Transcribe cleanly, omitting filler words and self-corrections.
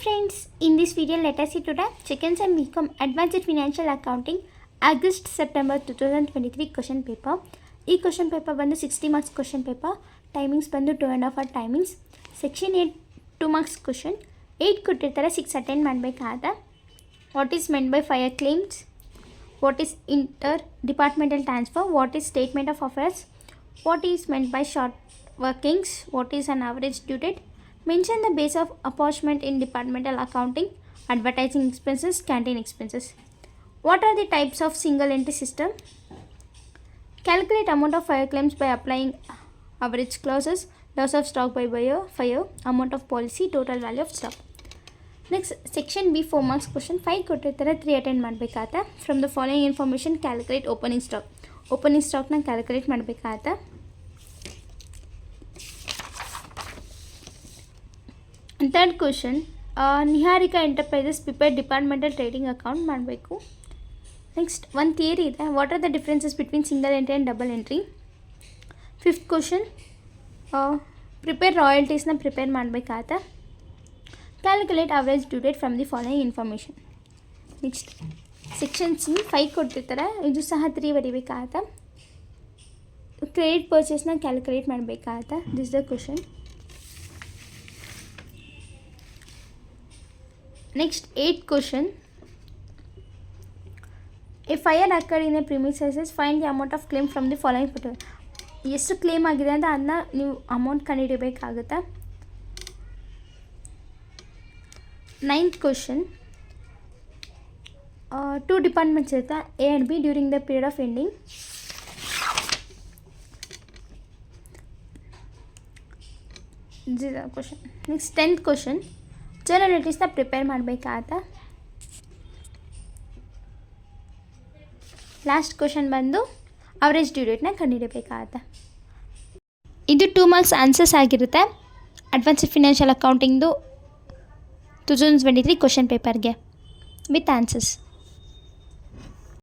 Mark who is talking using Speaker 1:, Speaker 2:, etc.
Speaker 1: friends, in this video let us see today Second Sem BCom Advanced Financial Accounting August September 2023 question paper. ಈ question paper ಬಂದು 60 marks question paper. Timings ಬಂದು 2.5 hour timings. Section 8 2 marks question. 8 ಕೊಟ್ಟಿರ್ತಾರೆ, 6 attend ಮಾಡಬೇಕಾದ. What is meant by fire claims, what is inter departmental transfer, what is statement of affairs, what is meant by short workings, what is an average due date, mention the base of apportionment in departmental accounting, advertising expenses, canteen expenses. What are the types of single entry system? Calculate amount of fire claims by applying average clauses, loss of stock by fire, amount of policy, total value of stock. Next section B 4 marks question. 5 ಕೊಟ್ಟಿರ್ತಾರೆ, 3 attend ಮಾಡಬೇಕಾತ. From the following information calculate opening stock. Opening stock ನ calculate ಮಾಡಬೇಕಾತ. Third question, Niharika enterprises prepare departmental trading account ಮಾಡಬೇಕು. Next ಒಂದು theory ಇದೆ, what are the differences between single entry and double entry. Fifth question, prepare ರಾಯಲ್ಟೀಸ್ನ prepare ಮಾಡಬೇಕಾತ. Calculate average due date from the following information. Next section C 5 ಕೊಟ್ಟಿರ್ತಾರೆ, ಇದು ಸಹ 3 ಬರೀಬೇಕಾತ. Credit ಪರ್ಚೇಸ್ನ ಕ್ಯಾಲ್ಕುಲೇಟ್ ಮಾಡಬೇಕಾತ. This the question. Next 8th question, a fire occurred in a premises, find the amount of claim from the following photo. ಎಷ್ಟು claim ಆಗಿದೆ ಅಂತ ಅದನ್ನ ನೀವು ಅಮೌಂಟ್ ಕಂಡುಹಿಡಬೇಕಾಗುತ್ತೆ. 9th question, 2 ಡಿಪಾರ್ಟ್ಮೆಂಟ್ಸ್ ಇರುತ್ತೆ, A and B during the period of ending. Question. Next 10th question, journal ನೋಟಿಸ್ನ prepare ಮಾಡಬೇಕಾದ. Last question ಬಂದು ಅವರೇಜ್ ಡ್ಯೂ ಡೇಟ್ನ ಕಂಡುಹಿಡಬೇಕಾದ. ಇದು 2 ಮಾರ್ಕ್ಸ್ ಆನ್ಸರ್ಸ್ ಆಗಿರುತ್ತೆ ಅಡ್ವಾನ್ಸ್ಡ್ ಫಿನಾನ್ಷಿಯಲ್ ಅಕೌಂಟಿಂಗ್ದು 2023 ಕ್ವಶನ್ ಪೇಪರ್ಗೆ ವಿತ್ ಆನ್ಸರ್ಸ್.